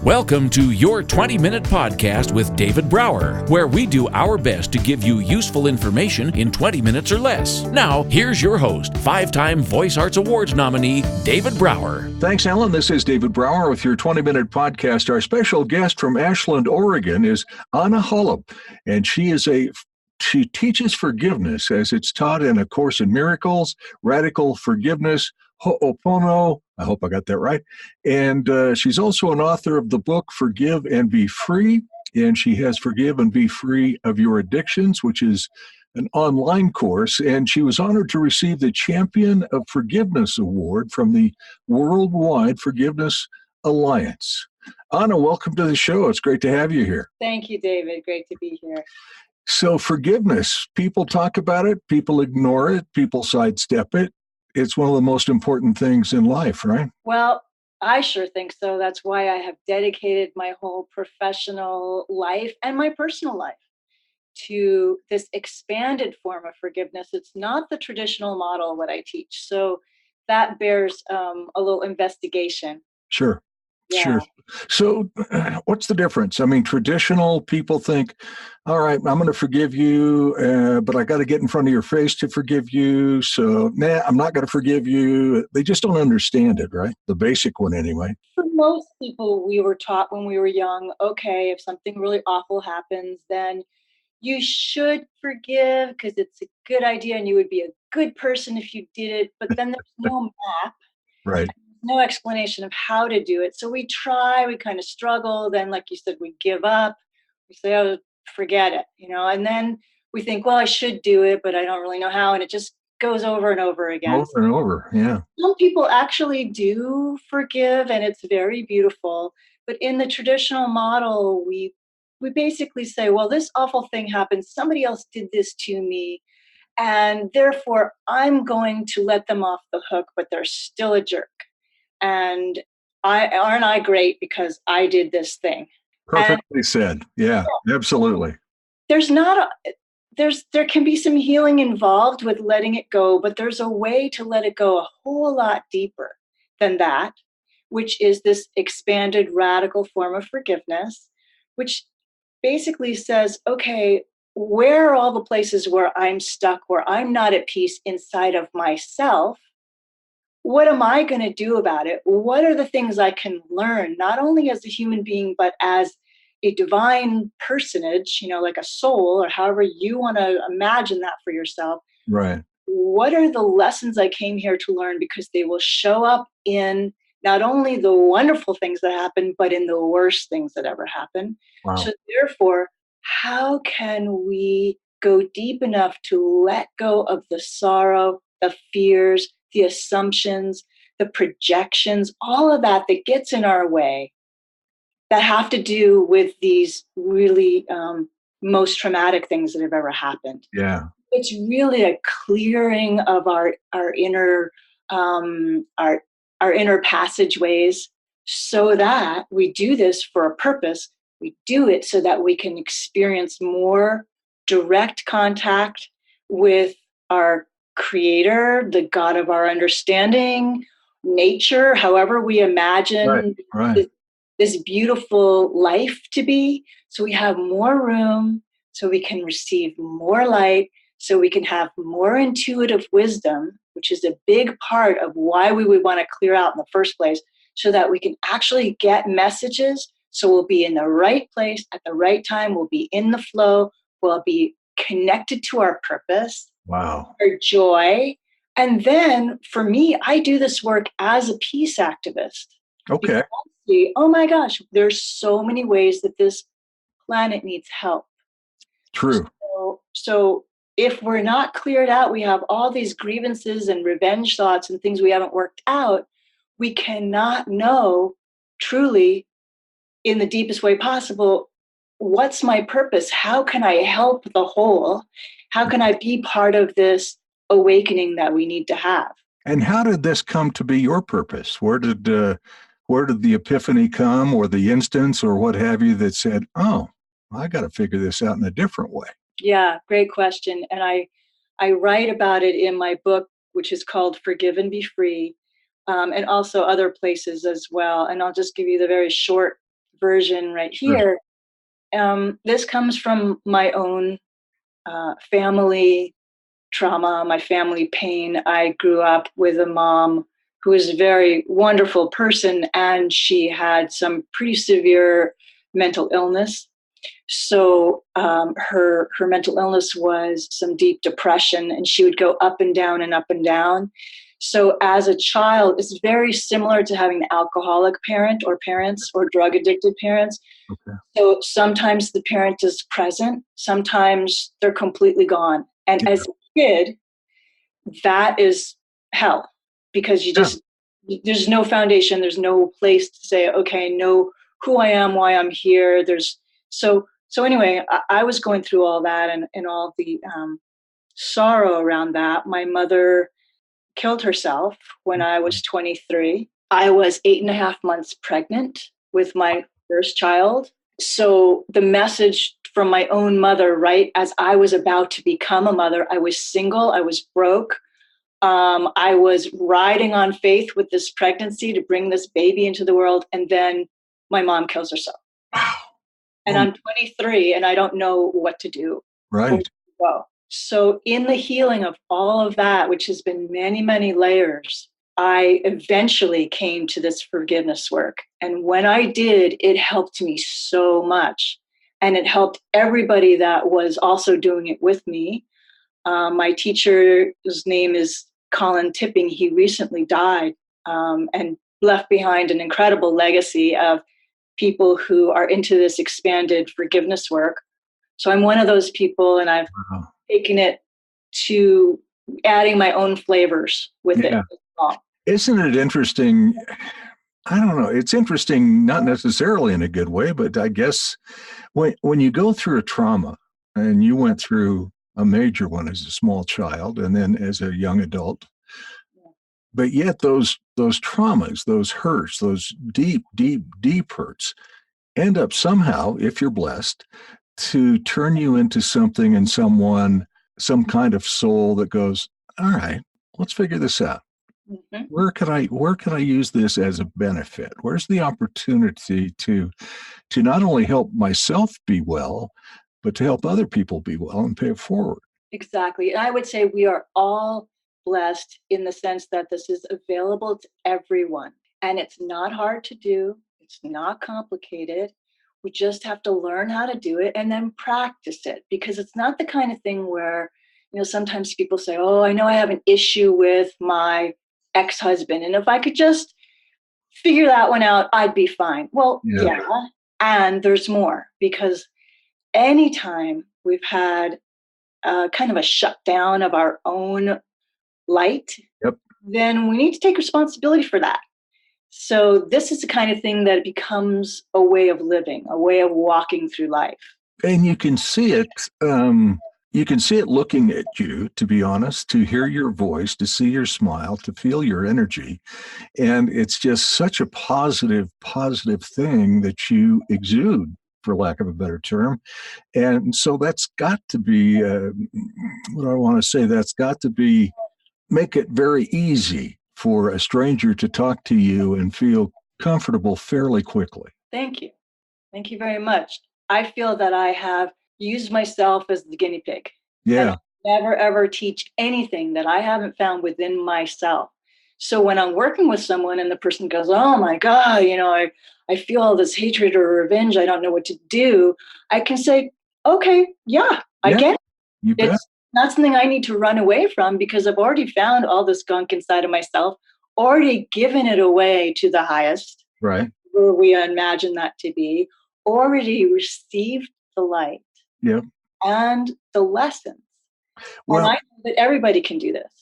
Welcome to your 20-minute podcast with David Brower, where we do our best to give you useful information in 20 minutes or less. Now, here's your host, five-time Voice Arts Awards nominee, David Brower. Thanks, Alan. This is David Brower with your 20-minute podcast. Our special guest from Ashland, Oregon is Anna Holub, and she teaches forgiveness as it's taught in A Course in Miracles, Radical Forgiveness, Ho'opono, I hope I got that right. And she's also an author of the book Forgive and Be Free. And she has Forgive and Be Free of Your Addictions, which is an online course. And she was honored to receive the Champion of Forgiveness Award from the Worldwide Forgiveness Alliance. Anna, welcome to the show. It's great to have you here. Thank you, David. Great to be here. So forgiveness, people talk about it, people ignore it, people sidestep it. It's one of the most important things in life, right? Well, I sure think so. That's why I have dedicated my whole professional life and my personal life to this expanded form of forgiveness. It's not the traditional model what I teach. So that bears a little investigation. Sure. Yeah. Sure. So what's the difference? I mean, traditional people think, all right, I'm going to forgive you, but I got to get in front of your face to forgive you. So, I'm not going to forgive you. They just don't understand it, right? The basic one anyway. For most people, we were taught when we were young, okay, if something really awful happens, then you should forgive because it's a good idea and you would be a good person if you did it. But then there's no map. Right. No explanation of how to do it. So we try, we kind of struggle. Then, like you said, we give up. We say, oh, forget it, and then we think, well, I should do it, but I don't really know how. And it just goes over and over again. Over and over, yeah. Some people actually do forgive, and it's very beautiful. But in the traditional model, we basically say, well, this awful thing happened. Somebody else did this to me. And therefore, I'm going to let them off the hook, but they're still a jerk. And aren't I great because I did this thing? Perfectly said. Yeah, absolutely. There can be some healing involved with letting it go, but there's a way to let it go a whole lot deeper than that, which is this expanded radical form of forgiveness, which basically says, okay, where are all the places where I'm stuck, where I'm not at peace inside of myself? What am I going to do about it? What are the things I can learn, not only as a human being, but as a divine personage, like a soul, or however you want to imagine that for yourself? Right. What are the lessons I came here to learn? Because they will show up in not only the wonderful things that happen, but in the worst things that ever happen. Wow. So therefore, how can we go deep enough to let go of the sorrow, the fears, the assumptions, the projections, all of that gets in our way that have to do with these really most traumatic things that have ever happened. Yeah. It's really a clearing of our inner our inner passageways, so that we do this for a purpose. We do it so that we can experience more direct contact with our Creator, the God of our understanding, nature, however we imagine right. This beautiful life to be. So we have more room, so we can receive more light, so we can have more intuitive wisdom, which is a big part of why we would want to clear out in the first place, so that we can actually get messages. So we'll be in the right place at the right time. We'll be in the flow. We'll be connected to our purpose. Wow. Our joy. And then for me, I do this work as a peace activist. Okay. See, oh my gosh, there's so many ways that this planet needs help. True. So if we're not cleared out, we have all these grievances and revenge thoughts and things we haven't worked out. We cannot know truly, in the deepest way possible, what's my purpose? How can I help the whole? How can I be part of this awakening that we need to have? And how did this come to be your purpose? Where did the epiphany come, or the instance, or what have you, that said, oh, I got to figure this out in a different way? Yeah, great question. And I write about it in my book, which is called Forgive and Be Free, and also other places as well. And I'll just give you the very short version right here. This comes from my own family trauma, my family pain. I grew up with a mom who was a very wonderful person, and she had some pretty severe mental illness. So her mental illness was some deep depression, and she would go up and down and up and down. So as a child, it's very similar to having an alcoholic parent or parents or drug addicted parents. Okay. So sometimes the parent is present, sometimes they're completely gone. And as a kid, that is hell, because there's no foundation, there's no place to say, okay, know who I am, why I'm here. So anyway, I was going through all that and all the sorrow around that. My mother killed herself when I was 23. I was 8.5 months pregnant with my first child. So the message from my own mother, right as I was about to become a mother, I was single, I was broke. I was riding on faith with this pregnancy to bring this baby into the world. And then my mom kills herself. Wow. And I'm 23 and I don't know what to do. Right. So in the healing of all of that, which has been many, many layers, I eventually came to this forgiveness work. And when I did, it helped me so much. And it helped everybody that was also doing it with me. My teacher, his name is Colin Tipping. He recently died and left behind an incredible legacy of people who are into this expanded forgiveness work. So I'm one of those people, and I've taken it to adding my own flavors with it as well. Isn't it interesting? I don't know. It's interesting, not necessarily in a good way, but I guess when you go through a trauma, and you went through a major one as a small child and then as a young adult, but yet those traumas, those hurts, those deep, deep, deep hurts end up somehow, if you're blessed, to turn you into something and someone, some kind of soul that goes, all right, let's figure this out. Mm-hmm. Where can I use this as a benefit? Where's the opportunity to not only help myself be well, but to help other people be well and pay it forward? Exactly. And I would say we are all blessed in the sense that this is available to everyone. And it's not hard to do. It's not complicated. We just have to learn how to do it and then practice it, because it's not the kind of thing where, sometimes people say, oh, I know I have an issue with my ex-husband, and if I could just figure that one out, I'd be fine. Well, yeah. And there's more, because anytime we've had kind of a shutdown of our own light, then we need to take responsibility for that. So this is the kind of thing that becomes a way of living, a way of walking through life. And you can see it. You can see it looking at you, to be honest, to hear your voice, to see your smile, to feel your energy. And it's just such a positive thing that you exude, for lack of a better term. And so that's got to be, what do I want to say? That's got to make it very easy for a stranger to talk to you and feel comfortable fairly quickly. Thank you. Thank you very much. I feel that I have used myself as the guinea pig. Yeah. And never, ever teach anything that I haven't found within myself. So when I'm working with someone and the person goes, oh my God, I feel all this hatred or revenge, I don't know what to do, I can say, okay, I get it. You bet. It's not something I need to run away from, because I've already found all this gunk inside of myself, already given it away to the highest, right? Where we imagine that to be, already received the light and the lessons. Well, and I know that everybody can do this.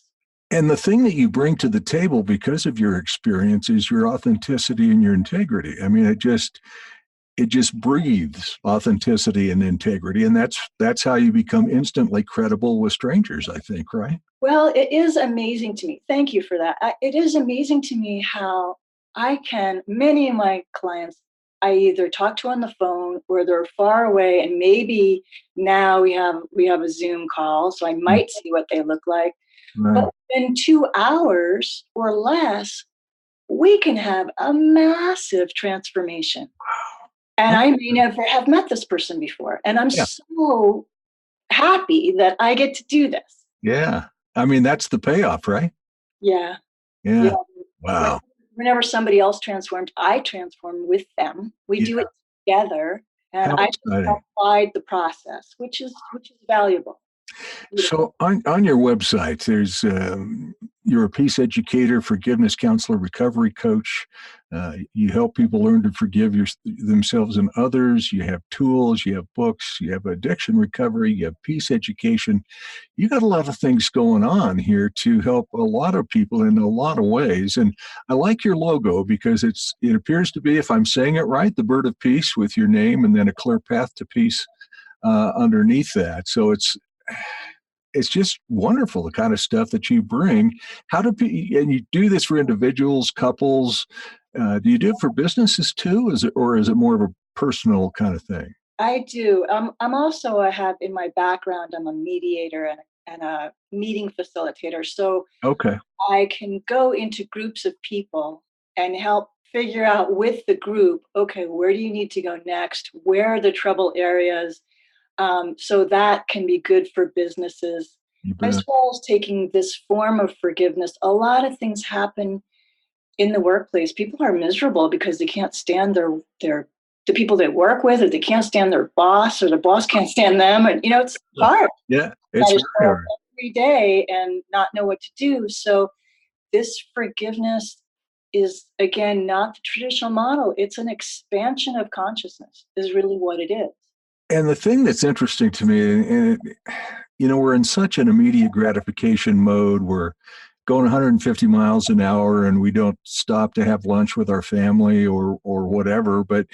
And the thing that you bring to the table because of your experience is your authenticity and your integrity. I mean, it just breathes authenticity and integrity. And that's how you become instantly credible with strangers, I think, right? Well, it is amazing to me. Thank you for that. It is amazing to me how many of my clients, I either talk to on the phone or they're far away, and maybe now we have a Zoom call, so I might see what they look like. Right. But in 2 hours or less, we can have a massive transformation. And I may never have met this person before. And I'm Yeah. so happy that I get to do this. Yeah. I mean, that's the payoff, right? Yeah. Yeah. Yeah. Wow. Whenever somebody else transformed, I transform with them. We Yeah. do it together. And How I exciting. applied the process, which is valuable. So on your website, there's you're a peace educator, forgiveness counselor, recovery coach. You help people learn to forgive themselves and others. You have tools, you have books, you have addiction recovery, you have peace education. You got a lot of things going on here to help a lot of people in a lot of ways. And I like your logo because it appears to be, if I'm saying it right, the bird of peace with your name and then a clear path to peace underneath that. So it's just wonderful, the kind of stuff that you bring. And you do this for individuals, couples. Do you do it for businesses too? Or is it more of a personal kind of thing? I do. I'm also, I have in my background, I'm a mediator and a meeting facilitator. So Okay. I can go into groups of people and help figure out with the group, okay, where do you need to go next? Where are the trouble areas? So that can be good for businesses, You bet. as well as taking this form of forgiveness. A lot of things happen in the workplace. People are miserable because they can't stand the people they work with, or they can't stand their boss, or the boss can't stand them. And it's hard. Yeah, That it's is very hard. every day and not know what to do. So this forgiveness is, again, not the traditional model. It's an expansion of consciousness, is really what it is. And the thing that's interesting to me, we're in such an immediate gratification mode. We're going 150 miles an hour and we don't stop to have lunch with our family or whatever. But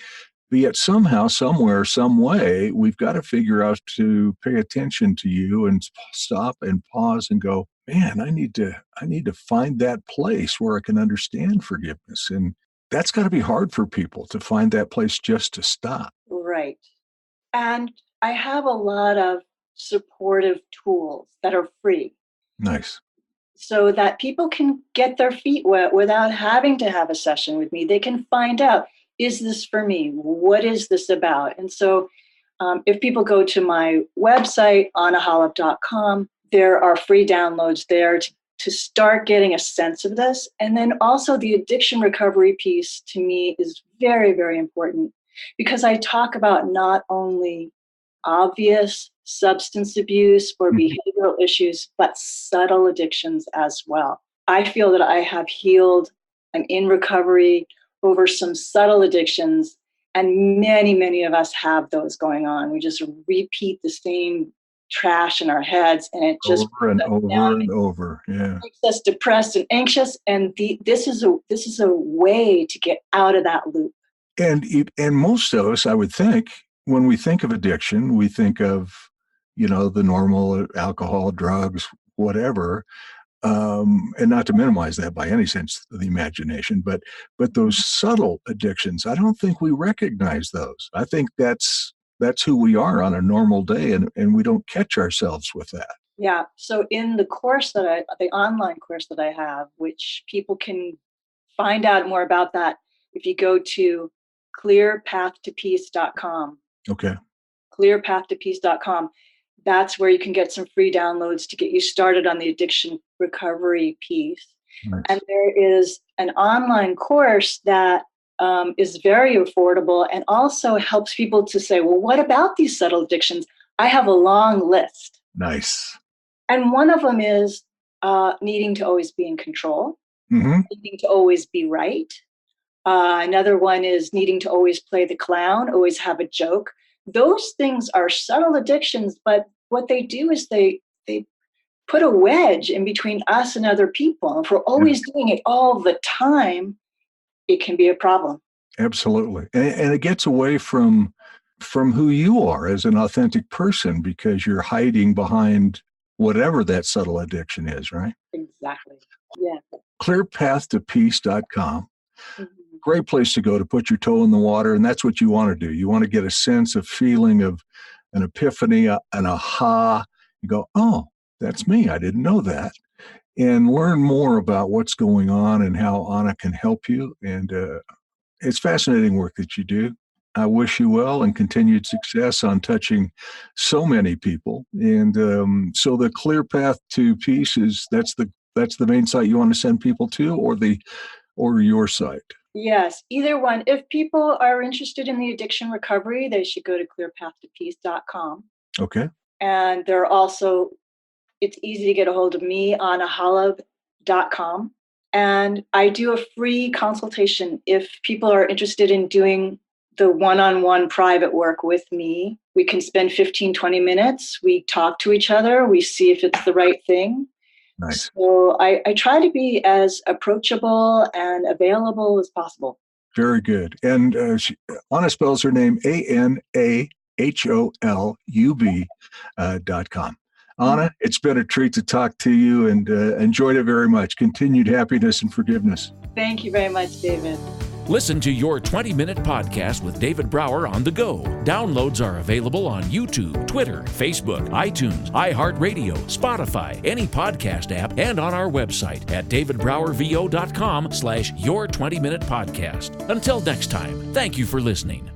yet somehow, somewhere, some way, we've got to figure out to pay attention to you and stop and pause and go, man, I need to find that place where I can understand forgiveness. And that's got to be hard for people to find that place just to stop. Right. And I have a lot of supportive tools that are free Nice. so that people can get their feet wet without having to have a session with me. They can find out, is this for me? What is this about? And so if people go to my website, anaholub.com, there are free downloads there to start getting a sense of this. And then also the addiction recovery piece to me is very, very important, because I talk about not only obvious substance abuse or behavioral issues, but subtle addictions as well. I feel that I have healed, I'm in recovery over some subtle addictions, and many, many of us have those going on. We just repeat the same trash in our heads, and it just Over and over and over. Yeah. makes us depressed and anxious. And this is a way to get out of that loop. And most of us, I would think, when we think of addiction, we think of, the normal alcohol, drugs, whatever. And not to minimize that by any sense of the imagination, but those subtle addictions, I don't think we recognize those. I think that's who we are on a normal day, and we don't catch ourselves with that. Yeah. So in the the online course that I have, which people can find out more about that if you go to clearpathtopeace.com. Okay. Clearpathtopeace.com. That's where you can get some free downloads to get you started on the addiction recovery piece. Nice. And there is an online course that is very affordable and also helps people to say, well, what about these subtle addictions? I have a long list. Nice. And one of them is needing to always be in control, needing to always be right. Another one is needing to always play the clown, always have a joke. Those things are subtle addictions, but what they do is they put a wedge in between us and other people. And if we're always doing it all the time, it can be a problem. Absolutely. And it gets away from who you are as an authentic person, because you're hiding behind whatever that subtle addiction is, right? Exactly. Yeah. Clearpathtopeace.com. Great place to go to put your toe in the water. And that's what you want to do. You want to get a sense, of feeling of an epiphany, an aha. You go, oh, that's me. I didn't know that. And learn more about what's going on and how Anna can help you. And it's fascinating work that you do. I wish you well and continued success on touching so many people. And so the Clear Path to Peace that's the main site you want to send people to, or your site? Yes, either one. If people are interested in the addiction recovery, they should go to clearpathtopeace.com. Okay. And it's easy to get a hold of me on holub.com. And I do a free consultation if people are interested in doing the one-on-one private work with me. We can spend 15, 20 minutes. We talk to each other. We see if it's the right thing. Nice. So I try to be as approachable and available as possible. Very good. And Anna spells her name ANAHOLUB.com. Anna, it's been a treat to talk to you, and enjoyed it very much. Continued happiness and forgiveness. Thank you very much, David. Listen to your 20-minute podcast with David Brower on the go. Downloads are available on YouTube, Twitter, Facebook, iTunes, iHeartRadio, Spotify, any podcast app, and on our website at davidbrowervo.com/your20-minute podcast. Until next time, thank you for listening.